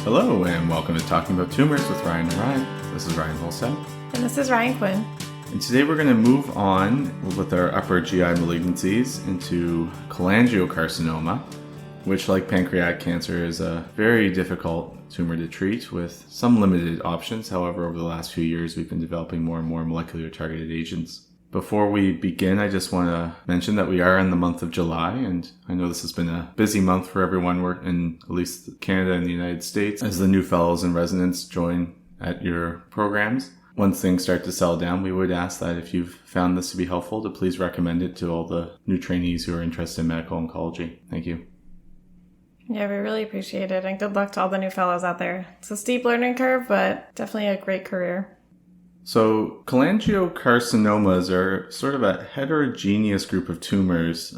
Hello, and welcome to Talking About Tumors with Ryan and Ryan. This is Ryan Wolters. And this is Ryan Clin. And today we're going to move on with our upper GI malignancies into cholangiocarcinoma, which, like pancreatic cancer, is a very difficult tumor to treat with some limited options. However, over the last few years, we've been developing more and more molecular targeted agents. Before we begin, I just want to mention that we are in the month of July, and I know this has been a busy month for everyone in at least Canada and the United States as the new fellows and residents join at your programs. Once things start to settle down, we would ask that if you've found this to be helpful, to please recommend it to all the new trainees who are interested in medical oncology. Thank you. Yeah, we really appreciate it, and good luck to all the new fellows out there. It's a steep learning curve, but definitely a great career. So cholangiocarcinomas are sort of a heterogeneous group of tumors,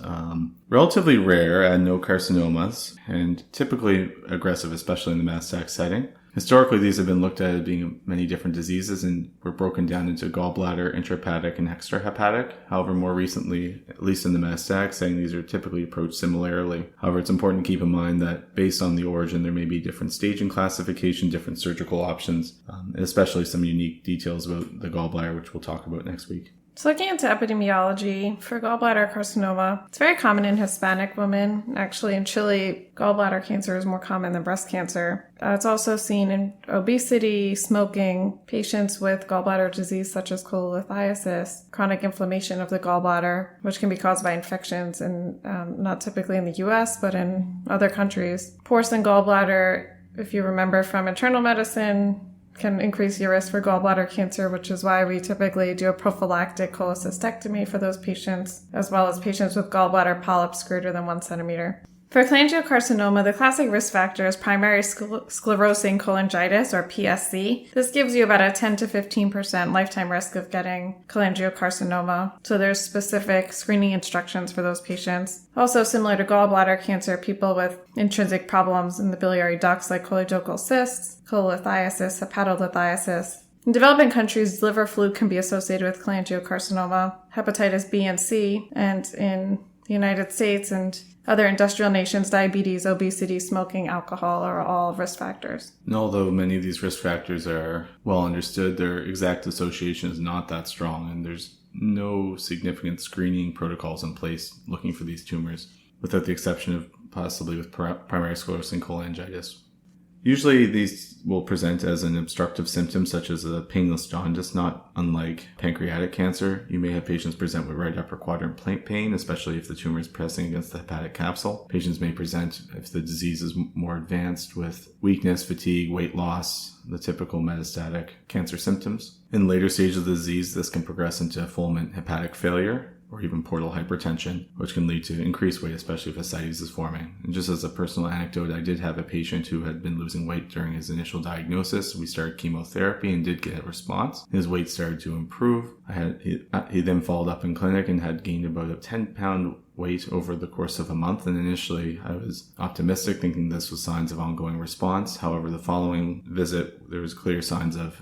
relatively rare adenocarcinomas, and typically aggressive, especially in the metastatic setting. Historically, these have been looked at as being many different diseases and were broken down into gallbladder, intrahepatic, and extrahepatic. However, more recently, at least in the metastatic setting, these are typically approached similarly. However, it's important to keep in mind that based on the origin, there may be different staging classification, different surgical options, and especially some unique details about the gallbladder, which we'll talk about next week. So looking into epidemiology for gallbladder carcinoma, it's very common in Hispanic women. Actually, in Chile, gallbladder cancer is more common than breast cancer. It's also seen in obesity, smoking, patients with gallbladder disease such as cholelithiasis, chronic inflammation of the gallbladder, which can be caused by infections, and not typically in the U.S., but in other countries. Porcine gallbladder, if you remember from internal medicine, can increase your risk for gallbladder cancer, which is why we typically do a prophylactic cholecystectomy for those patients, as well as patients with gallbladder polyps greater than 1 centimeter. For cholangiocarcinoma, the classic risk factor is primary sclerosing cholangitis, or PSC. This gives you about a 10 to 15% lifetime risk of getting cholangiocarcinoma. So there's specific screening instructions for those patients. Also, similar to gallbladder cancer, people with intrinsic problems in the biliary ducts like choledochal cysts, cholelithiasis, hepatolithiasis. In developing countries, liver fluke can be associated with cholangiocarcinoma, hepatitis B and C, and in the United States and other industrial nations, diabetes, obesity, smoking, alcohol are all risk factors. And although many of these risk factors are well understood, their exact association is not that strong, and there's no significant screening protocols in place looking for these tumors, without the exception of possibly with primary sclerosing cholangitis. Usually these will present as an obstructive symptom such as a painless jaundice, not unlike pancreatic cancer. You may have patients present with right upper quadrant pain, especially if the tumor is pressing against the hepatic capsule. Patients may present, if the disease is more advanced, with weakness, fatigue, weight loss, the typical metastatic cancer symptoms. In later stages of the disease, this can progress into fulminant hepatic failure, or even portal hypertension, which can lead to increased weight, especially if ascites is forming. And just as a personal anecdote, I did have a patient who had been losing weight during his initial diagnosis. We started chemotherapy and did get a response. His weight started to improve. He then followed up in clinic and had gained about a 10-pound weight over the course of a month, and initially I was optimistic, thinking this was signs of ongoing response. However, the following visit, there was clear signs of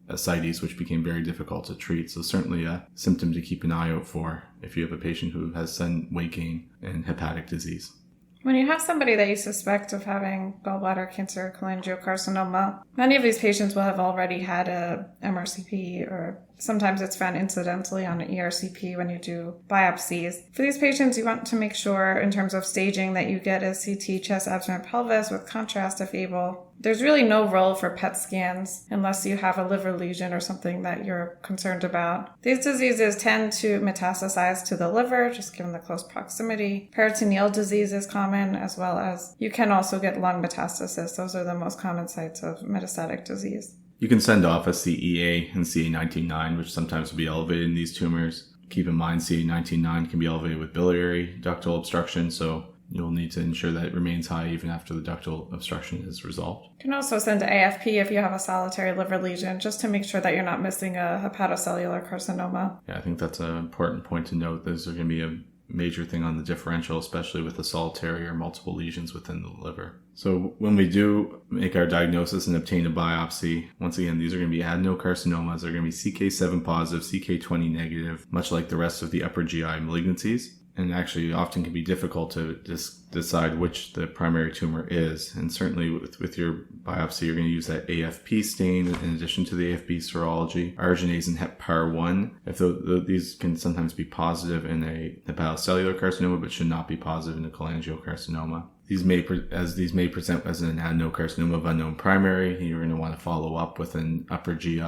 ascites, which became very difficult to treat. So certainly a symptom to keep an eye out for if you have a patient who has sudden weight gain and hepatic disease. When you have somebody that you suspect of having gallbladder cancer, cholangiocarcinoma, many of these patients will have already had a MRCP, or sometimes it's found incidentally on an ERCP when you do biopsies. For these patients, you want to make sure in terms of staging that you get a CT chest, abdomen, pelvis with contrast if able. There's really no role for PET scans unless you have a liver lesion or something that you're concerned about. These diseases tend to metastasize to the liver, just given the close proximity. Peritoneal disease is common, as well as you can also get lung metastasis. Those are the most common sites of metastatic disease. You can send off a CEA and CA19-9, which sometimes will be elevated in these tumors. Keep in mind, CA19-9 can be elevated with biliary ductal obstruction, so you'll need to ensure that it remains high even after the ductal obstruction is resolved. You can also send to AFP if you have a solitary liver lesion, just to make sure that you're not missing a hepatocellular carcinoma. Yeah, I think that's an important point to note. There's going to be a major thing on the differential, especially with the solitary or multiple lesions within the liver. So when we do make our diagnosis and obtain a biopsy, once again, these are going to be adenocarcinomas. They're going to be CK7 positive, CK20 negative, much like the rest of the upper GI malignancies. and actually often can be difficult to just decide which the primary tumor is. And certainly with your biopsy, you're going to use that AFP stain in addition to the AFP serology, arginase and HepPAR1. If these can sometimes be positive in a hepatocellular carcinoma, but should not be positive in a cholangiocarcinoma. These may present as an adenocarcinoma of unknown primary. You're going to want to follow up with an upper GI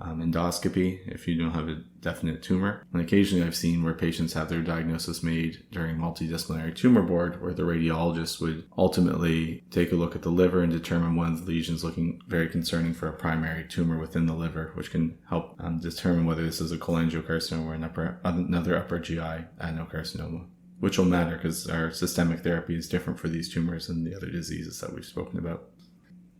endoscopy if you don't have a definite tumor. And occasionally I've seen where patients have their diagnosis made during multidisciplinary tumor board, where the radiologist would ultimately take a look at the liver and determine one of the lesions looking very concerning for a primary tumor within the liver, which can help determine whether this is a cholangiocarcinoma or another upper GI adenocarcinoma. Which will matter because our systemic therapy is different for these tumors than the other diseases that we've spoken about.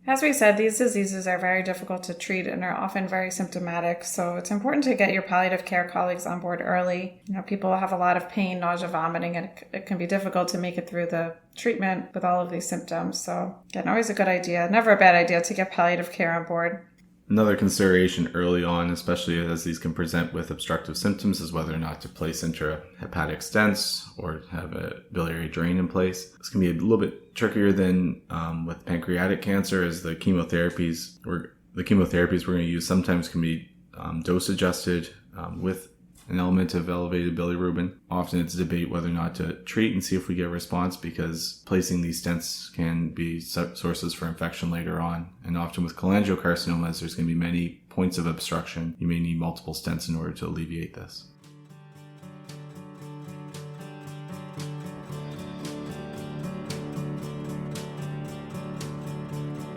As we said, these diseases are very difficult to treat and are often very symptomatic, so it's important to get your palliative care colleagues on board early. People have a lot of pain, nausea, vomiting, and it can be difficult to make it through the treatment with all of these symptoms. So, again, always a good idea, never a bad idea to get palliative care on board. Another consideration early on, especially as these can present with obstructive symptoms, is whether or not to place intrahepatic stents or have a biliary drain in place. This can be a little bit trickier than with pancreatic cancer, as the chemotherapies we're going to use sometimes can be dose adjusted with an element of elevated bilirubin. Often it's a debate whether or not to treat and see if we get a response, because placing these stents can be sources for infection later on. And often with cholangiocarcinomas, there's going to be many points of obstruction. You may need multiple stents in order to alleviate this.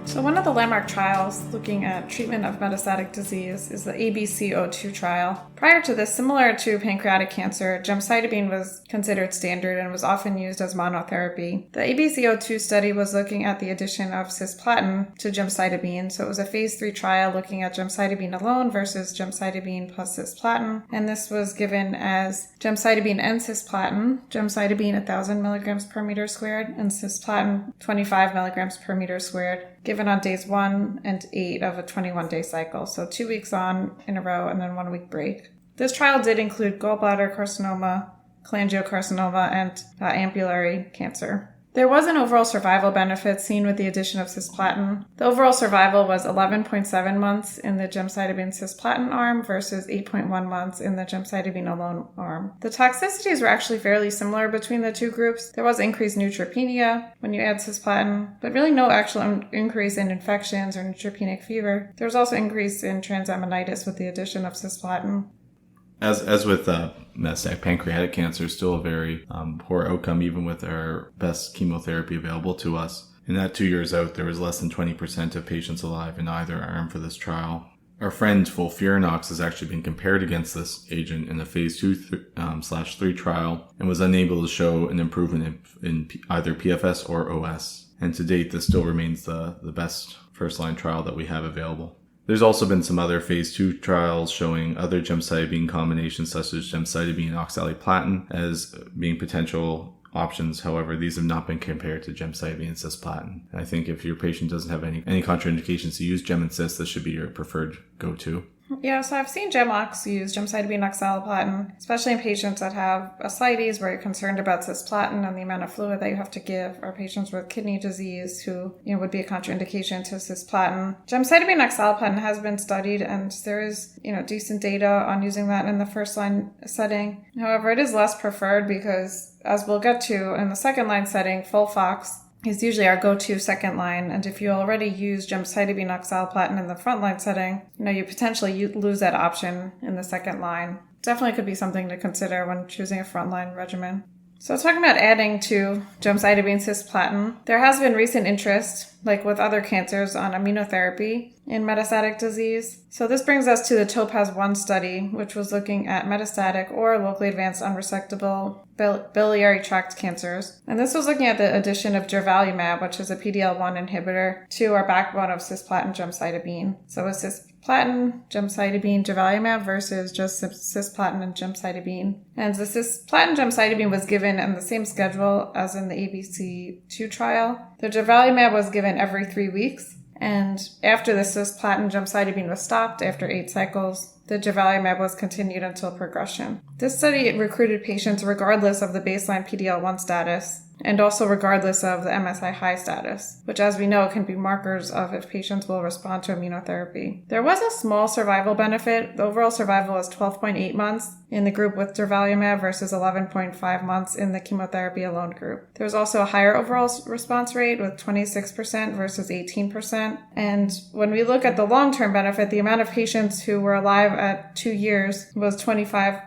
So one of the landmark trials looking at treatment of metastatic disease is the ABC02 trial. Prior to this, similar to pancreatic cancer, gemcitabine was considered standard and was often used as monotherapy. The ABC02 study was looking at the addition of cisplatin to gemcitabine. So it was a phase 3 trial looking at gemcitabine alone versus gemcitabine plus cisplatin. And this was given as gemcitabine and cisplatin, gemcitabine 1,000 milligrams per meter squared and cisplatin 25 milligrams per meter squared, given on days 1 and 8 of a 21-day cycle. So 2 weeks on in a row and then 1 week break. This trial did include gallbladder carcinoma, cholangiocarcinoma, and ampullary cancer. There was an overall survival benefit seen with the addition of cisplatin. The overall survival was 11.7 months in the gemcitabine cisplatin arm versus 8.1 months in the gemcitabine alone arm. The toxicities were actually fairly similar between the two groups. There was increased neutropenia when you add cisplatin, but really no actual increase in infections or neutropenic fever. There was also increase in transaminitis with the addition of cisplatin. As with metastatic pancreatic cancer, still a very poor outcome, even with our best chemotherapy available to us. In that 2 years out, there was less than 20% of patients alive in either arm for this trial. Our friend FOLFIRINOX has actually been compared against this agent in a phase 2/3 trial and was unable to show an improvement in either PFS or OS. And to date, this still remains the best first-line trial that we have available. There's also been some other phase 2 trials showing other gemcitabine combinations such as gemcitabine and oxaliplatin as being potential options. However, these have not been compared to gemcitabine and cisplatin. I think if your patient doesn't have any contraindications to use gem and cis, this should be your preferred go-to. Yeah, so I've seen GemOx use gemcitabine oxaliplatin, especially in patients that have ascites where you're concerned about cisplatin and the amount of fluid that you have to give, or patients with kidney disease who would be a contraindication to cisplatin. Gemcitabine oxaliplatin has been studied, and there is decent data on using that in the first line setting. However, it is less preferred because, as we'll get to in the second line setting, FOLFOX is usually our go-to second line, and if you already use gemcitabine oxaliplatin in the front line setting, you potentially lose that option in the second line. Definitely could be something to consider when choosing a frontline regimen. So talking about adding to gemcitabine cisplatin, there has been recent interest, like with other cancers, on immunotherapy in metastatic disease. So this brings us to the TOPAZ-1 study, which was looking at metastatic or locally advanced unresectable biliary tract cancers. And this was looking at the addition of durvalumab, which is a PD-L1 inhibitor, to our backbone of cisplatin gemcitabine. So it's cisplatin, gemcitabine, durvalumab versus just cisplatin and gemcitabine. And the cisplatin gemcitabine was given in the same schedule as in the ABC2 trial. The durvalumab was given every 3 weeks. And after the cisplatin gemcitabine was stopped after 8 cycles, the durvalumab was continued until progression. This study recruited patients regardless of the baseline PD-L1 status, and also regardless of the MSI high status, which as we know can be markers of if patients will respond to immunotherapy. There was a small survival benefit. The overall survival was 12.8 months in the group with durvalumab versus 11.5 months in the chemotherapy alone group. There was also a higher overall response rate with 26% versus 18%. And when we look at the long-term benefit, the amount of patients who were alive at 2 years was 25%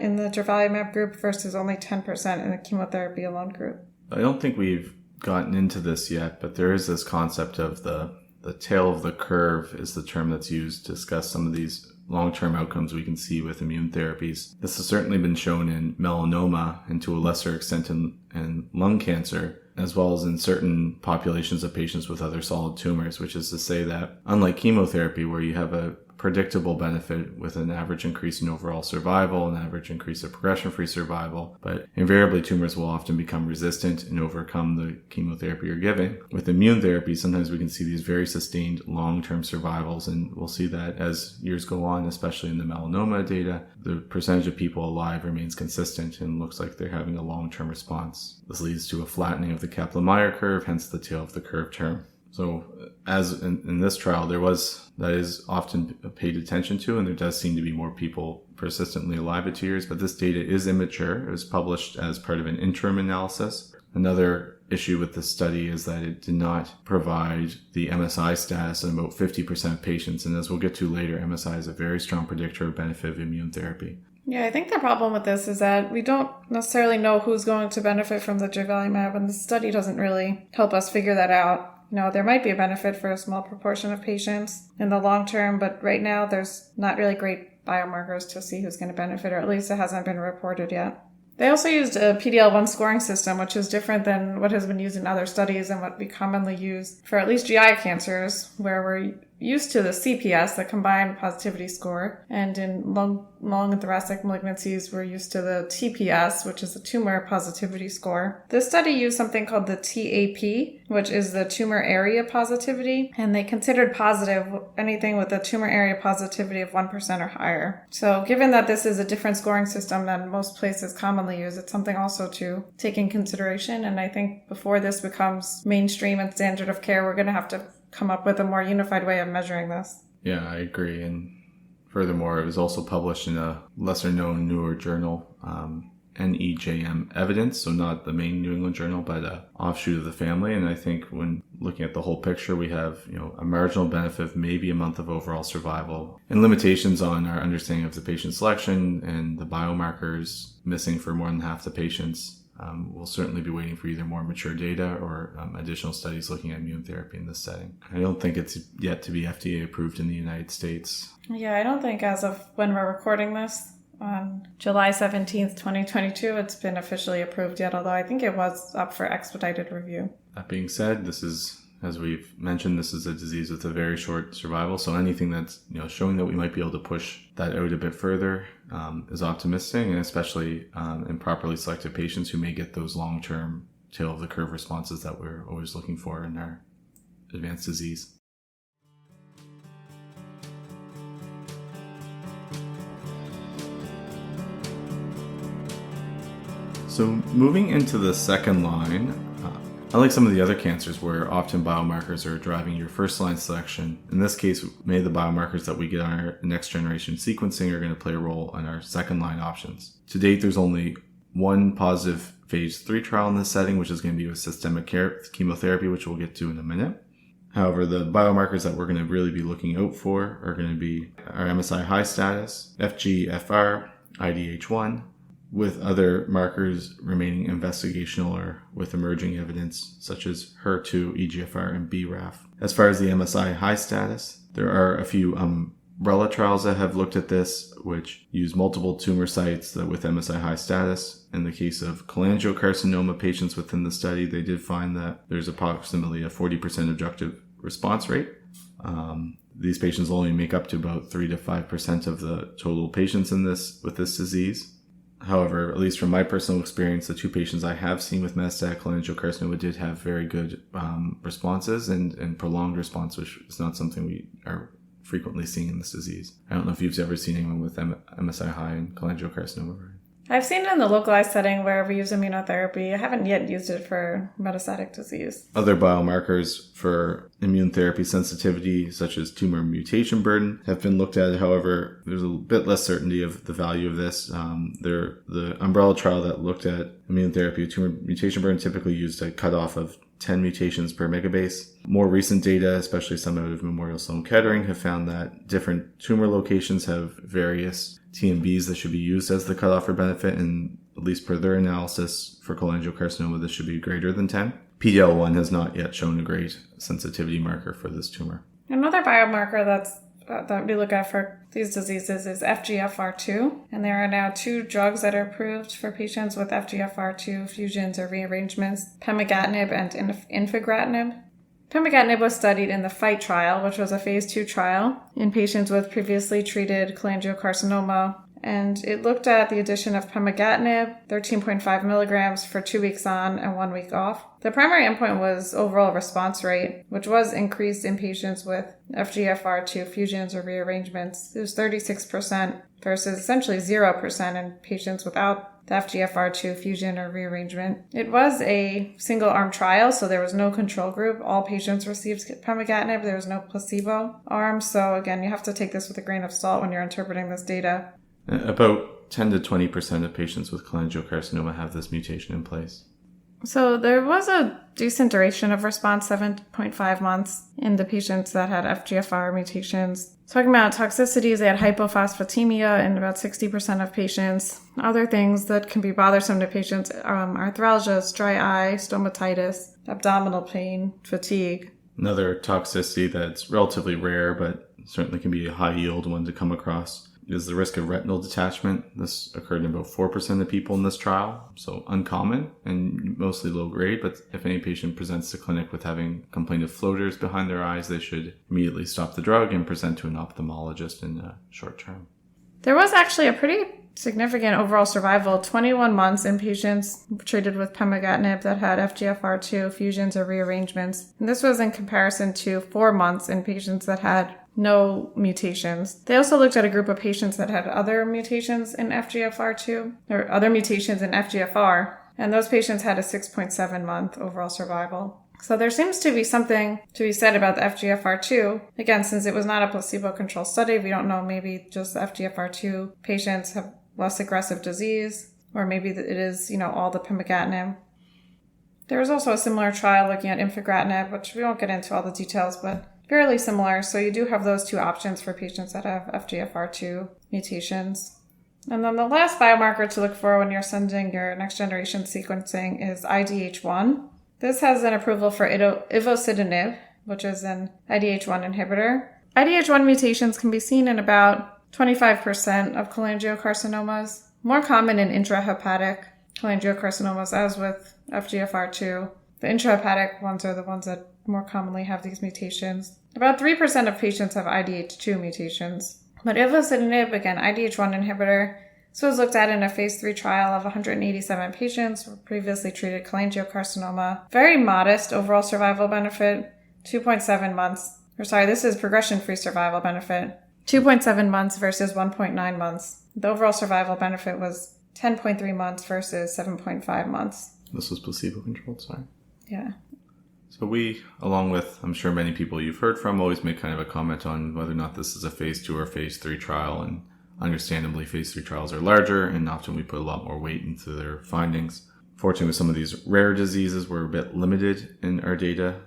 in the durvalumab group versus only 10% in the chemotherapy alone group. I don't think we've gotten into this yet, but there is this concept of the tail of the curve is the term that's used to discuss some of these long-term outcomes we can see with immune therapies. This has certainly been shown in melanoma and to a lesser extent in lung cancer, as well as in certain populations of patients with other solid tumors, which is to say that unlike chemotherapy where you have a predictable benefit with an average increase in overall survival, an average increase of progression-free survival, but invariably tumors will often become resistant and overcome the chemotherapy you're giving. With immune therapy, sometimes we can see these very sustained long-term survivals, and we'll see that as years go on, especially in the melanoma data, the percentage of people alive remains consistent and looks like they're having a long-term response. This leads to a flattening of the Kaplan-Meier curve, hence the tail of the curve term. So as in this trial, that is often paid attention to, and there does seem to be more people persistently alive at 2 years, but this data is immature. It was published as part of an interim analysis. Another issue with this study is that it did not provide the MSI status in about 50% of patients, and as we'll get to later, MSI is a very strong predictor of benefit of immune therapy. Yeah, I think the problem with this is that we don't necessarily know who's going to benefit from the durvalumab, and the study doesn't really help us figure that out. There might be a benefit for a small proportion of patients in the long term, but right now there's not really great biomarkers to see who's going to benefit, or at least it hasn't been reported yet. They also used a PD-L1 scoring system, which is different than what has been used in other studies and what we commonly use for at least GI cancers, where we're used to the CPS, the combined positivity score, and in lung and thoracic malignancies, we're used to the TPS, which is the tumor positivity score. This study used something called the TAP, which is the tumor area positivity, and they considered positive anything with a tumor area positivity of 1% or higher. So given that this is a different scoring system than most places commonly use, it's something also to take in consideration, and I think before this becomes mainstream and standard of care, we're going to have to come up with a more unified way of measuring this. Yeah, I agree. And furthermore, it was also published in a lesser known newer journal, NEJM Evidence, so not the main New England journal, but an offshoot of the family. And I think when looking at the whole picture, we have a marginal benefit of maybe a month of overall survival and limitations on our understanding of the patient selection and the biomarkers missing for more than half the patients. We'll certainly be waiting for either more mature data or additional studies looking at immune therapy in this setting. I don't think it's yet to be FDA approved in the United States. Yeah, I don't think as of when we're recording this on July 17th, 2022, it's been officially approved yet, although I think it was up for expedited review. That being said, this is, as we've mentioned, this is a disease with a very short survival, so anything that's showing that we might be able to push that out a bit further is optimistic, and especially in properly selected patients who may get those long-term tail of the curve responses that we're always looking for in our advanced disease. So moving into the second line, unlike some of the other cancers where often biomarkers are driving your first line selection, in this case, many of the biomarkers that we get on our next generation sequencing are going to play a role on our second line options. To date, there's only one positive phase 3 trial in this setting, which is going to be with systemic chemotherapy, which we'll get to in a minute. However, the biomarkers that we're going to really be looking out for are going to be our MSI high status, FGFR, IDH1, with other markers remaining investigational or with emerging evidence such as HER2, EGFR, and BRAF. As far as the MSI high status, there are a few umbrella trials that have looked at this, which use multiple tumor sites with MSI high status. In the case of cholangiocarcinoma patients within the study, they did find that there's approximately a 40% objective response rate. These patients only make up to about 3 to 5% of the total patients with this disease. However, at least from my personal experience, the 2 patients I have seen with metastatic cholangiocarcinoma did have very good responses and prolonged response, which is not something we are frequently seen in this disease. I don't know if you've ever seen anyone with MSI high in cholangiocarcinoma, right? I've seen it in the localized setting where we use immunotherapy. I haven't yet used it for metastatic disease. Other biomarkers for immune therapy sensitivity, such as tumor mutation burden, have been looked at. However, there's a bit less certainty of the value of this. The umbrella trial that looked at immune therapy with tumor mutation burden typically used a cutoff of 10 mutations per megabase. More recent data, especially some out of Memorial Sloan Kettering, have found that different tumor locations have various TMBs that should be used as the cutoff for benefit, and at least per their analysis for cholangiocarcinoma, this should be greater than 10. PD-L1 has not yet shown a great sensitivity marker for this tumor. Another biomarker that we look at for these diseases is FGFR2, and there are now 2 drugs that are approved for patients with FGFR2 fusions or rearrangements, pemigatinib and infigratinib. Pemigatinib was studied in the FIGHT trial, which was a phase 2 trial in patients with previously treated cholangiocarcinoma, and it looked at the addition of pemigatinib, 13.5 milligrams for 2 weeks on and 1 week off. The primary endpoint was overall response rate, which was increased in patients with FGFR2 fusions or rearrangements. It was 36% versus essentially 0% in patients without the FGFR2 fusion or rearrangement. It was a single-arm trial, so there was no control group. All patients received pemigatinib. There was no placebo arm. So again, you have to take this with a grain of salt when you're interpreting this data. About 10 to 20% of patients with cholangiocarcinoma have this mutation in place. So there was a decent duration of response, 7.5 months, in the patients that had FGFR mutations. Talking about toxicities, they had hypophosphatemia in about 60% of patients. Other things that can be bothersome to patients are arthralgias, dry eye, stomatitis, abdominal pain, fatigue. Another toxicity that's relatively rare, but certainly can be a high yield one to come across, is the risk of retinal detachment. This occurred in about 4% of people in this trial, so uncommon and mostly low grade, but if any patient presents to clinic with having complaint of floaters behind their eyes, they should immediately stop the drug and present to an ophthalmologist in the short term. There was actually a pretty significant overall survival, 21 months in patients treated with pemigatinib that had FGFR2 fusions or rearrangements. And this was in comparison to 4 months in patients that had no mutations. They also looked at a group of patients that had other mutations in FGFR2 or other mutations in FGFR, and those patients had a 6.7 month overall survival. So there seems to be something to be said about the FGFR2. Again, since it was not a placebo-controlled study, we don't know, maybe just the FGFR2 patients have less aggressive disease, or maybe it is, all the pemigatinib. There was also a similar trial looking at infigratinib, which we won't get into all the details, but fairly similar. So you do have those 2 options for patients that have FGFR2 mutations. And then the last biomarker to look for when you're sending your next generation sequencing is IDH1. This has an approval for ivosidenib, which is an IDH1 inhibitor. IDH1 mutations can be seen in about 25% of cholangiocarcinomas, more common in intrahepatic cholangiocarcinomas as with FGFR2. The intrahepatic ones are the ones that more commonly have these mutations. About 3% of patients have IDH2 mutations. But ivosidenib, again, IDH1 inhibitor, this was looked at in a phase 3 trial of 187 patients who previously treated cholangiocarcinoma. Very modest overall survival benefit, 2.7 months. This is progression-free survival benefit, 2.7 months versus 1.9 months. The overall survival benefit was 10.3 months versus 7.5 months. This was placebo-controlled, sorry. Yeah. So we, along with, I'm sure many people you've heard from, always make kind of a comment on whether or not this is a phase 2 or phase 3 trial. And understandably, phase 3 trials are larger, and often we put a lot more weight into their findings. Fortunately, with some of these rare diseases, we're a bit limited in our data.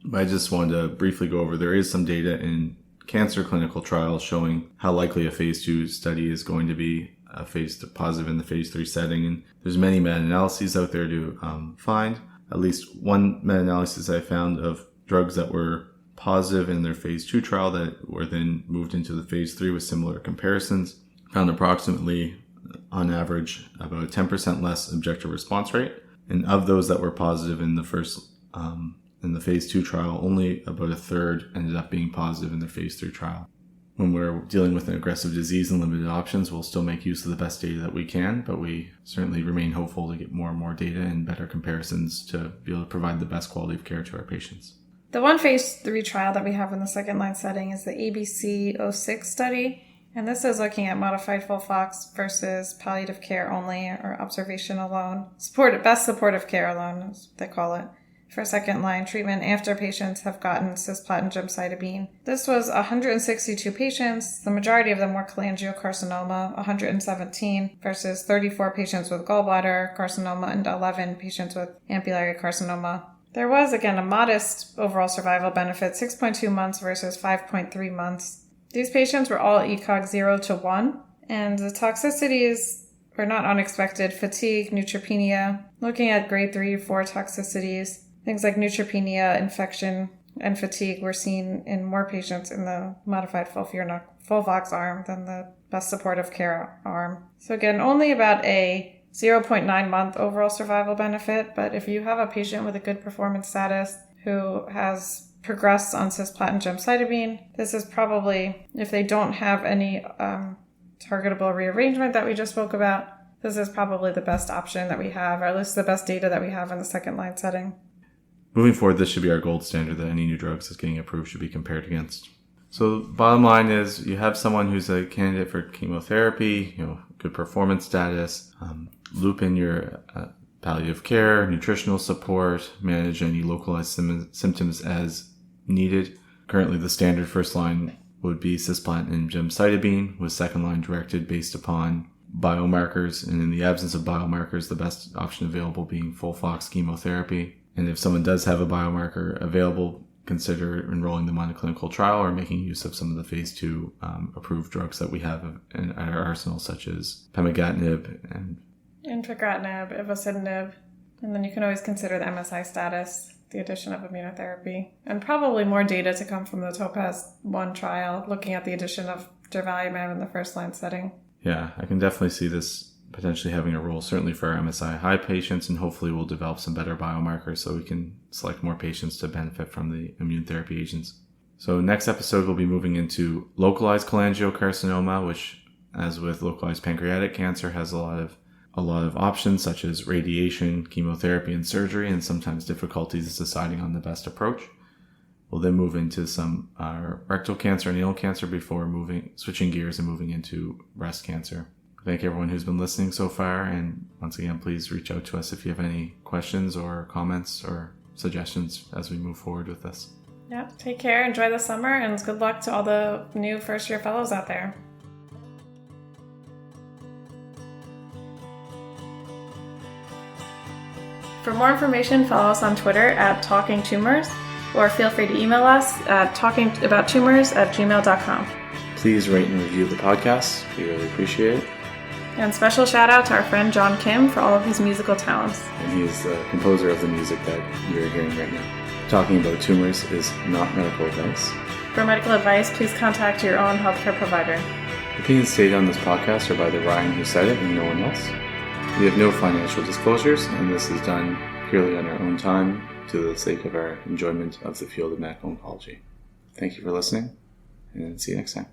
But I just wanted to briefly go over, there is some data in cancer clinical trials showing how likely a phase 2 study is going to be a positive in the phase 3 setting. And there's many meta-analyses out there to find. At least one meta-analysis I found of drugs that were positive in their phase 2 trial that were then moved into the phase 3 with similar comparisons found approximately, on average, about a 10% less objective response rate. And of those that were positive in the phase 2 trial, only about a third ended up being positive in their phase 3 trial. When we're dealing with an aggressive disease and limited options, we'll still make use of the best data that we can, but we certainly remain hopeful to get more and more data and better comparisons to be able to provide the best quality of care to our patients. The one phase 3 trial that we have in the second-line setting is the ABC-06 study. And this is looking at modified FOLFOX versus palliative care only or observation alone. Best supportive care alone is what they call it. For second-line treatment after patients have gotten cisplatin gemcitabine. This was 162 patients. The majority of them were cholangiocarcinoma, 117 versus 34 patients with gallbladder carcinoma and 11 patients with ampullary carcinoma. There was, again, a modest overall survival benefit, 6.2 months versus 5.3 months. These patients were all ECOG 0 to 1, and the toxicities were not unexpected. Fatigue, neutropenia, looking at grade 3 to 4 toxicities. Things like neutropenia, infection, and fatigue were seen in more patients in the modified FOLFOX arm than the best supportive care arm. So again, only about a 0.9 month overall survival benefit, but if you have a patient with a good performance status who has progressed on cisplatin gemcitabine, this is probably, if they don't have any targetable rearrangement that we just spoke about, this is probably the best option that we have, or at least the best data that we have in the second line setting. Moving forward, this should be our gold standard that any new drugs that's getting approved should be compared against. So bottom line is you have someone who's a candidate for chemotherapy, good performance status, loop in your palliative care, nutritional support, manage any localized symptoms as needed. Currently, the standard first line would be cisplatin and gemcitabine, with second line directed based upon biomarkers, and in the absence of biomarkers, the best option available being FOLFOX chemotherapy. And if someone does have a biomarker available, consider enrolling them on a clinical trial or making use of some of the phase 2 approved drugs that we have in our arsenal, such as pemigatinib and infigratinib, ivosidenib, and then you can always consider the MSI status, the addition of immunotherapy, and probably more data to come from the TOPAZ-1 trial, looking at the addition of durvalumab in the first-line setting. Yeah, I can definitely see this potentially having a role, certainly for our MSI-high patients, and hopefully we'll develop some better biomarkers so we can select more patients to benefit from the immune therapy agents. So next episode, we'll be moving into localized cholangiocarcinoma, which, as with localized pancreatic cancer, has a lot of options such as radiation, chemotherapy, and surgery, and sometimes difficulties deciding on the best approach. We'll then move into some rectal cancer and anal cancer before switching gears and moving into breast cancer. Thank everyone who's been listening so far, and once again, please reach out to us if you have any questions or comments or suggestions as we move forward with this. Yeah, take care, enjoy the summer, and good luck to all the new first-year fellows out there. For more information, follow us on Twitter at Talking Tumors, or feel free to email us at talkingabouttumors@gmail.com. Please rate and review the podcast. We really appreciate it. And special shout out to our friend John Kim for all of his musical talents. And he is the composer of the music that you're hearing right now. Talking About Tumors is not medical advice. For medical advice, please contact your own healthcare provider. Opinions stated on this podcast are by the Ryan who said it and no one else. We have no financial disclosures, and this is done purely on our own time to the sake of our enjoyment of the field of medical oncology. Thank you for listening, and see you next time.